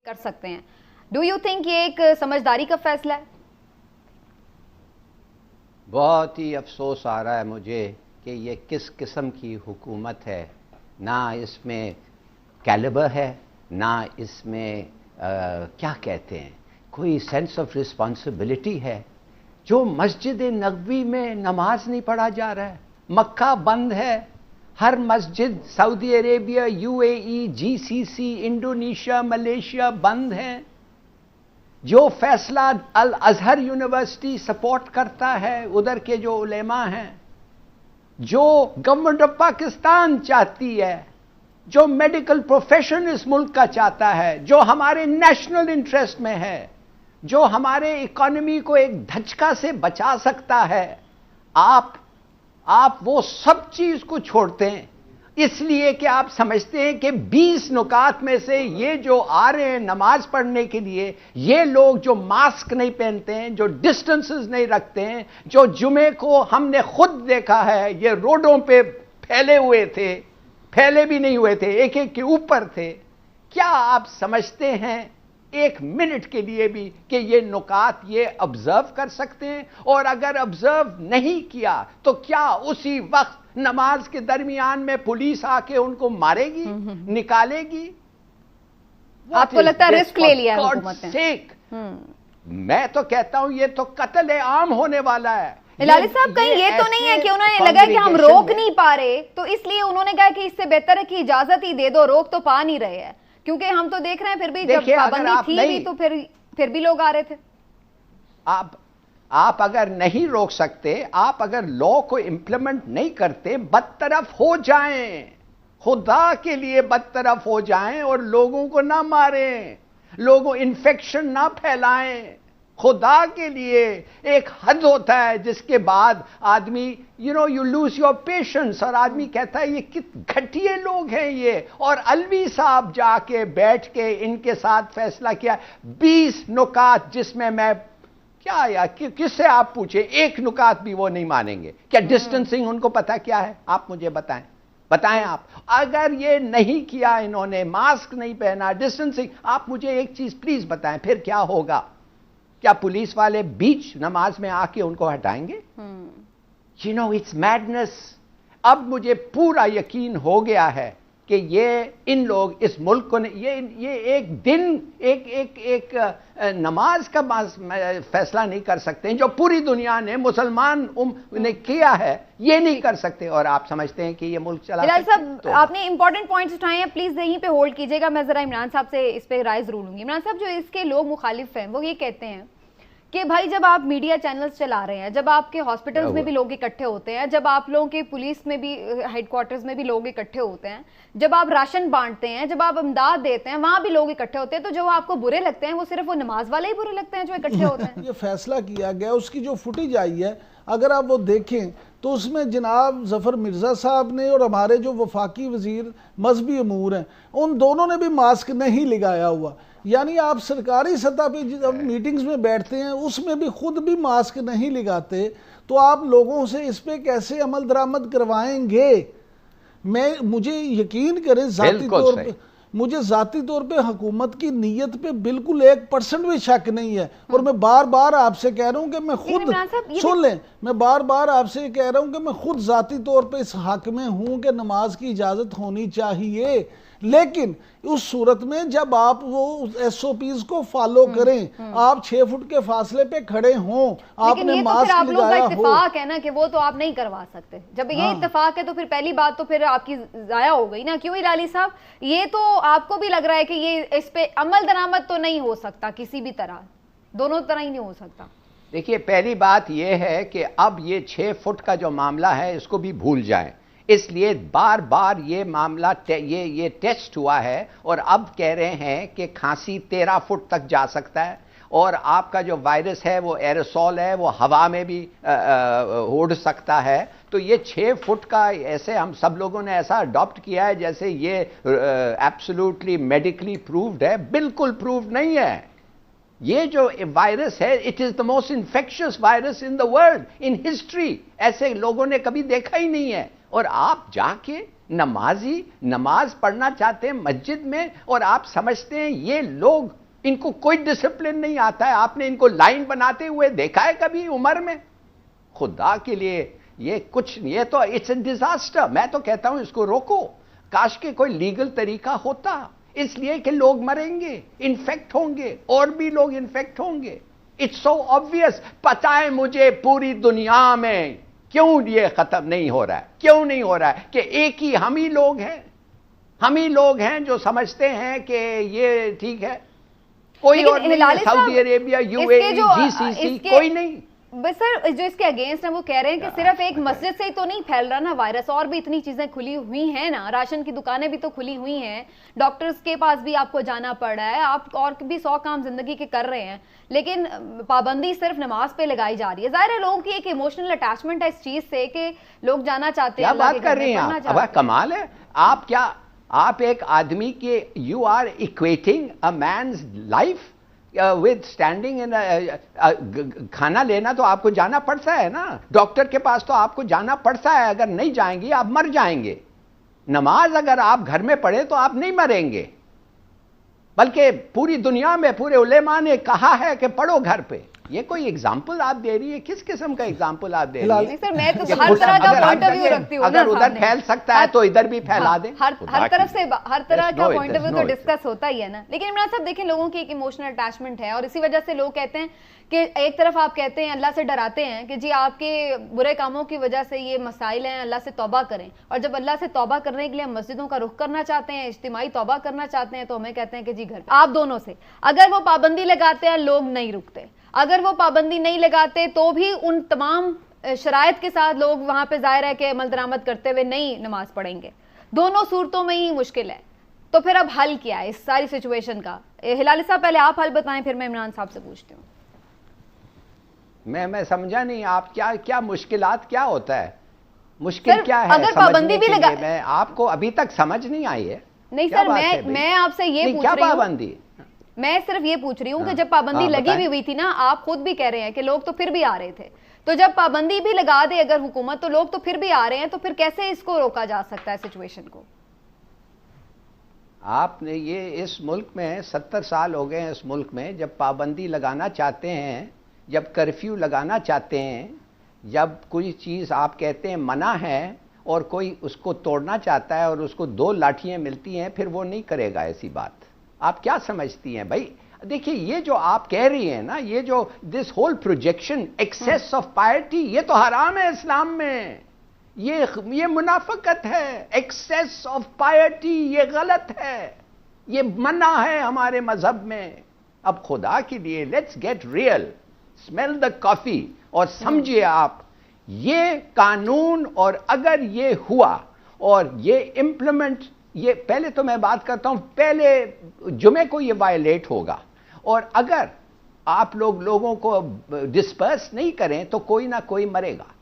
کر سکتے ہیں. ڈو یو تھنک یہ ایک سمجھداری کا فیصلہ ہے؟ بہت ہی افسوس آ رہا ہے مجھے کہ یہ کس قسم کی حکومت ہے. نہ اس میں کیلیبر ہے، نہ اس میں کیا کہتے ہیں کوئی سینس آف رسپانسبلٹی ہے. جو مسجد نبوی میں نماز نہیں پڑھا جا رہا ہے، مکہ بند ہے، ہر مسجد سعودی عربیہ، U A E, G C C, Indonesia, Malaysia بند ہیں. جو فیصلہ الازہر یونیورسٹی سپورٹ کرتا ہے، ادھر کے جو علماء ہیں، جو گورنمنٹ آف پاکستان چاہتی ہے، جو میڈیکل پروفیشن اس ملک کا چاہتا ہے، جو ہمارے نیشنل انٹرسٹ میں ہے، جو ہمارے اکانومی کو ایک دھچکا سے بچا سکتا ہے، آپ وہ سب چیز کو چھوڑتے ہیں اس لیے کہ آپ سمجھتے ہیں کہ 20 نکات میں سے یہ جو آ رہے ہیں نماز پڑھنے کے لیے، یہ لوگ جو ماسک نہیں پہنتے ہیں، جو ڈسٹنسز نہیں رکھتے ہیں، جو جمعے کو ہم نے خود دیکھا ہے یہ روڈوں پہ پھیلے ہوئے تھے، پھیلے بھی نہیں ہوئے تھے، ایک ایک کے اوپر تھے. کیا آپ سمجھتے ہیں ایک منٹ کے لیے بھی کہ یہ نکات یہ آبزرو کر سکتے ہیں؟ اور اگر آبزرو نہیں کیا تو کیا اسی وقت نماز کے درمیان میں پولیس آ کے ان کو مارے گی، نکالے گی؟ آپ کو لگتا ہے رسک لے لیا ہے حکومت نے؟ میں تو کہتا ہوں یہ تو قتل عام ہونے والا ہے. ہلالی صاحب کہیں یہ تو نہیں ہے کہ انہوں نے لگا کہ ہم روک نہیں پا رہے تو اس لیے انہوں نے کہا کہ اس سے بہتر ہے کہ اجازت ہی دے دو، روک تو پا نہیں رہے ہیں؟ کیونکہ ہم تو دیکھ رہے ہیں پھر بھی جب پابندی تھی بھی تو پھر بھی لوگ آ رہے تھے. آپ اگر نہیں روک سکتے، آپ اگر لا کو امپلیمنٹ نہیں کرتے، بدطرف ہو جائیں، خدا کے لیے بدطرف ہو جائیں اور لوگوں کو نہ ماریں، لوگوں انفیکشن نہ پھیلائیں. خدا کے لیے ایک حد ہوتا ہے جس کے بعد آدمی یو لوز یور پیشنس، اور آدمی کہتا ہے یہ کت گھٹیے لوگ ہیں یہ. اور الوی صاحب جا کے بیٹھ کے ان کے ساتھ فیصلہ کیا 20 نکات جس میں کیا یا کس سے آپ پوچھیں، ایک نکات بھی وہ نہیں مانیں گے. کیا ڈسٹنسنگ ان کو پتا کیا ہے؟ آپ مجھے بتائیں آپ. اگر یہ نہیں کیا انہوں نے، ماسک نہیں پہنا، ڈسٹنسنگ، آپ مجھے ایک چیز پلیز بتائیں پھر کیا ہوگا؟ کیا پولیس والے بیچ نماز میں آ کے ان کو ہٹائیں گے؟ It's madness. اب مجھے پورا یقین ہو گیا ہے کہ یہ ان لوگ اس ملک کو یہ ایک دن ایک نماز کا فیصلہ نہیں کر سکتے جو پوری دنیا نے مسلمان نے کیا ہے، یہ نہیں کر سکتے. اور آپ سمجھتے ہیں کہ یہ ملک چلا ہلال صاحب آپ نے امپورٹنٹ پوائنٹس اٹھائے ہیں، پلیز یہیں پہ ہولڈ کیجئے گا. میں ذرا عمران صاحب سے اس پہ رائے ضرور لوں گی. عمران صاحب جو اس کے لوگ مخالف ہیں وہ یہ کہتے ہیں کہ بھائی جب آپ میڈیا چینلز چلا رہے ہیں، جب آپ کے ہاسپٹلز میں بھی لوگ اکٹھے ہوتے ہیں، جب آپ لوگوں کے پولیس میں بھی ہیڈ کوارٹرز میں بھی لوگ اکٹھے ہوتے ہیں، جب آپ راشن بانٹتے ہیں، جب آپ امداد دیتے ہیں، وہاں بھی لوگ اکٹھے ہوتے ہیں، تو جو آپ کو برے لگتے ہیں وہ صرف وہ نماز والے ہی برے لگتے ہیں جو اکٹھے ہوتے ہیں؟ یہ فیصلہ کیا گیا، اس کی جو فوٹیج آئی ہے اگر آپ وہ دیکھیں تو اس میں جناب ظفر مرزا صاحب نے اور ہمارے جو وفاقی وزیر مذہبی امور ہیں ان دونوں نے بھی ماسک نہیں لگایا ہوا. یعنی آپ سرکاری سطح پہ جب میٹنگز میں بیٹھتے ہیں اس میں بھی خود بھی ماسک نہیں لگاتے، تو آپ لوگوں سے اس پہ کیسے عمل درآمد کروائیں گے؟ مجھے یقین کریں ذاتی طور پہ حکومت کی نیت پہ بالکل 1% بھی شک نہیں ہے. اور میں بار بار آپ سے کہہ رہا ہوں کہ میں خود سن لیں، میں بار بار آپ سے کہہ رہا ہوں کہ میں خود ذاتی طور پہ اس حق میں ہوں کہ نماز کی اجازت ہونی چاہیے، لیکن اس صورت میں جب آپ وہ ایس او پیز کو فالو کریں، آپ 6 فٹ کے فاصلے پہ کھڑے ہوں، آپ نے ماسک لگایا ہو. اتفاق ہے نا کہ وہ تو آپ نہیں کروا سکتے. جب یہ اتفاق ہے تو پھر پہلی بات تو پھر آپ کی ضائع ہو گئی نا. کیوں ہلالی صاحب؟ یہ تو آپ کو بھی لگ رہا ہے کہ یہ اس پہ عمل درآمد تو نہیں ہو سکتا کسی بھی طرح، دونوں طرح ہی نہیں ہو سکتا. دیکھیے پہلی بات یہ ہے کہ اب یہ 6 فٹ کا جو معاملہ ہے اس کو بھی بھول جائیں. اس لیے بار بار یہ معاملہ یہ ٹیسٹ ہوا ہے اور اب کہہ رہے ہیں کہ کھانسی 13 فٹ تک جا سکتا ہے، اور آپ کا جو وائرس ہے وہ ایرسول ہے، وہ ہوا میں بھی اڑ سکتا ہے. تو یہ 6 فٹ کا ایسے ہم سب لوگوں نے ایسا اڈاپٹ کیا ہے جیسے یہ ایبسولوٹلی میڈیکلی پرووڈ ہے. بالکل پرووڈ نہیں ہے. یہ جو وائرس ہے it is the most infectious virus in the world in history. ایسے لوگوں نے کبھی دیکھا ہی نہیں ہے. اور آپ جا کے نمازی نماز پڑھنا چاہتے ہیں مسجد میں، اور آپ سمجھتے ہیں یہ لوگ، ان کو کوئی ڈسپلن نہیں آتا ہے؟ آپ نے ان کو لائن بناتے ہوئے دیکھا ہے کبھی عمر میں؟ خدا کے لیے یہ تو اٹس اے ڈیزاسٹر. میں تو کہتا ہوں اس کو روکو. کاش کہ کوئی لیگل طریقہ ہوتا، اس لیے کہ لوگ مریں گے، انفیکٹ ہوں گے، اور بھی لوگ انفیکٹ ہوں گے. It's so obvious. پتہ ہے مجھے پوری دنیا میں کیوں یہ ختم نہیں ہو رہا ہے، کیوں نہیں ہو رہا ہے؟ کہ ایک ہی ہم ہی لوگ ہیں جو سمجھتے ہیں کہ یہ ٹھیک ہے. کوئی اور نہیں. سعودی عربیہ، U A E, G C سی، کوئی نہیں. بس سر جو اس کے اگینسٹ ہیں وہ کہہ رہے ہیں کہ صرف ایک مسجد سے ہی تو نہیں پھیل رہا نا وائرس، اور بھی اتنی چیزیں کھلی ہوئی ہیں نا، راشن کی دکانیں بھی تو کھلی ہوئی ہیں، ڈاکٹرز کے پاس بھی آپ کو جانا پڑ رہا ہے، آپ اور بھی 100 کام زندگی کے کر رہے ہیں، لیکن پابندی صرف نماز پہ لگائی جا رہی ہے. ظاہر ہے لوگوں کی ایک ایموشنل اٹیچمنٹ ہے اس چیز سے کہ لوگ جانا چاہتے ہیں. کیا بات کر رہے ہیں آپ؟ کمال ہے. آپ ایک آدمی کے you are equating a man's life with standing in کھانا لینا تو آپ کو جانا پڑتا ہے نا، ڈاکٹر کے پاس تو آپ کو جانا پڑتا ہے. اگر نہیں جائیں گے آپ مر جائیں گے. نماز اگر آپ گھر میں پڑھیں تو آپ نہیں مریں گے، بلکہ پوری دنیا میں پورے علماء نے کہا ہے کہ پڑھو گھر پہ. یہ کوئی ایگزامپل آپ دے رہی ہے؟ کس قسم کا ایگزامپل آپ دے رہی ہے؟ سر میں تو ہر طرح کا پوائنٹ آف ویو رکھتی ہوں. اگر ادھر پھیل سکتا ہے تو ادھر بھی پھیلا دیں. ہر طرف سے ہر طرح کا پوائنٹ آف ویو تو ڈسکس ہوتا ہی ہے نا. لیکن عمران صاحب دیکھیں لوگوں کی ایک ایموشنل اٹیچمنٹ ہے، اور اسی وجہ سے لوگ کہتے ہیں کہ ایک طرف آپ کہتے ہیں اللہ سے ڈراتے ہیں کہ جی آپ کے برے کاموں کی وجہ سے یہ مسائل ہیں، اللہ سے توبہ کریں، اور جب اللہ سے توبہ کرنے کے لیے ہم مسجدوں کا رخ کرنا چاہتے ہیں، اجتماعی توبہ کرنا چاہتے ہیں، تو ہمیں کہتے ہیں کہ جی گھر. آپ دونوں سے اگر وہ پابندی لگاتے ہیں لوگ نہیں رکتے، اگر وہ پابندی نہیں لگاتے تو بھی ان تمام شرائط کے ساتھ لوگ وہاں پہ ظاہر ہے کہ عمل درآمد کرتے ہوئے نہیں نماز پڑھیں گے. دونوں صورتوں میں ہی مشکل ہے. تو پھر اب حل کیا ہے اس ساری سچویشن کا؟ ہلالی صاحب پہلے آپ حل بتائیں، پھر میں عمران صاحب سے پوچھتی ہوں. میں سمجھا نہیں آپ کیا مشکلات کیا ہوتا ہے؟ مشکل کیا ہے؟ اگر پابندی بھی لگا، میں آپ کو ابھی تک سمجھ نہیں آئی ہے. نہیں سر میں آپ سے یہ پوچھ رہی ہوں، پابندی میں صرف یہ پوچھ رہی ہوں کہ جب پابندی لگی ہوئی تھی نا، آپ خود بھی کہہ رہے ہیں کہ لوگ تو پھر بھی آ رہے تھے، تو جب پابندی بھی لگا دے اگر حکومت تو لوگ تو پھر بھی آ رہے ہیں، تو پھر کیسے اس کو روکا جا سکتا ہے سچویشن کو؟ آپ نے یہ اس ملک میں 70 سال ہو گئے ہیں، اس ملک میں جب پابندی لگانا چاہتے ہیں، جب کرفیو لگانا چاہتے ہیں، جب کوئی چیز آپ کہتے ہیں منع ہے اور کوئی اس کو توڑنا چاہتا ہے اور اس کو 2 لاٹھیاں ملتی ہیں، پھر وہ نہیں کرے گا ایسی بات. آپ کیا سمجھتی ہیں بھائی؟ دیکھیے یہ جو آپ کہہ رہی ہیں نا، یہ جو this whole projection access of پائرٹی، یہ تو حرام ہے اسلام میں. یہ منافقت ہے. ایکسیس آف پائرٹی یہ غلط ہے، یہ منع ہے ہمارے مذہب میں. اب خدا کے لیے لیٹس گیٹ ریئل، اسمیل دا کافی، اور سمجھیے آپ یہ قانون، اور اگر یہ ہوا اور یہ امپلیمنٹ، یہ پہلے تو میں بات کرتا ہوں پہلے جمعے کو یہ وائلیٹ ہوگا، اور اگر آپ لوگوں کو ڈسپرس نہیں کریں تو کوئی نہ کوئی مرے گا.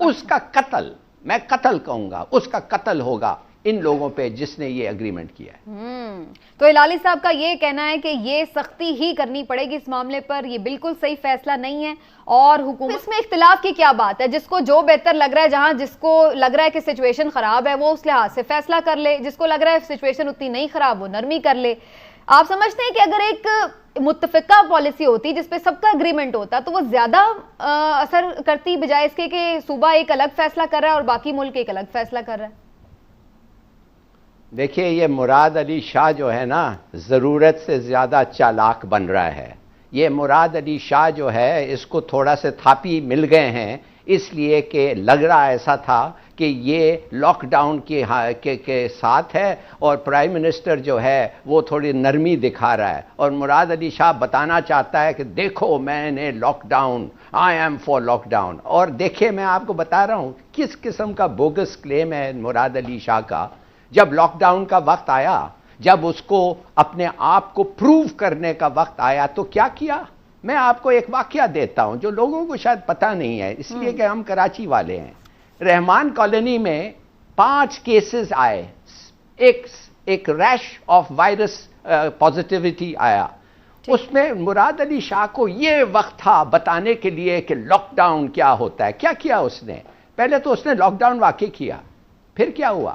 اس کا قتل، میں قتل کہوں گا، اس کا قتل ہوگا ان لوگوں پہ جس نے یہ اگریمنٹ کیا ہے. تو ہلالی صاحب کا یہ کہنا ہے کہ یہ سختی ہی کرنی پڑے گی اس معاملے پر، یہ بالکل صحیح فیصلہ نہیں ہے، اور حکومت اس میں اختلاف کی کیا بات ہے؟ جس کو جو بہتر لگ رہا ہے، جہاں جس کو لگ رہا ہے کہ سچویشن خراب ہے وہ اس لحاظ سے فیصلہ کر لے، جس کو لگ رہا ہے سچویشن اتنی نہیں خراب وہ نرمی کر لے. آپ سمجھتے ہیں کہ اگر ایک متفقہ پالیسی ہوتی جس پہ سب کا اگریمنٹ ہوتا تو وہ زیادہ اثر کرتی، بجائے اس کے کہ صوبہ ایک الگ فیصلہ کر رہا ہے اور باقی ملک ایک الگ فیصلہ کر رہا ہے؟ دیکھیے یہ مراد علی شاہ جو ہے نا، ضرورت سے زیادہ چالاک بن رہا ہے. یہ مراد علی شاہ جو ہے اس کو تھوڑا سے تھاپی مل گئے ہیں، اس لیے کہ لگ رہا ایسا تھا کہ یہ لاک ڈاؤن کے ساتھ ہے، اور پرائم منسٹر جو ہے وہ تھوڑی نرمی دکھا رہا ہے، اور مراد علی شاہ بتانا چاہتا ہے کہ دیکھو میں نے lockdown, I am for lockdown. اور دیکھیں میں آپ کو بتا رہا ہوں کس قسم کا بوگس کلیم ہے مراد علی شاہ کا. جب لاک ڈاؤن کا وقت آیا، جب اس کو اپنے آپ کو پروو کرنے کا وقت آیا تو کیا کیا؟ میں آپ کو ایک واقعہ دیتا ہوں جو لوگوں کو شاید پتہ نہیں ہے، اس لیے کہ ہم کراچی والے ہیں. رحمان کالونی میں 5 کیسز آئے، ایک ریش آف وائرس پازیٹیوٹی آیا. اس میں مراد علی شاہ کو یہ وقت تھا بتانے کے لیے کہ لاک ڈاؤن کیا ہوتا ہے. کیا کیا اس نے؟ پہلے تو اس نے لاک ڈاؤن واقع کیا، پھر کیا ہوا؟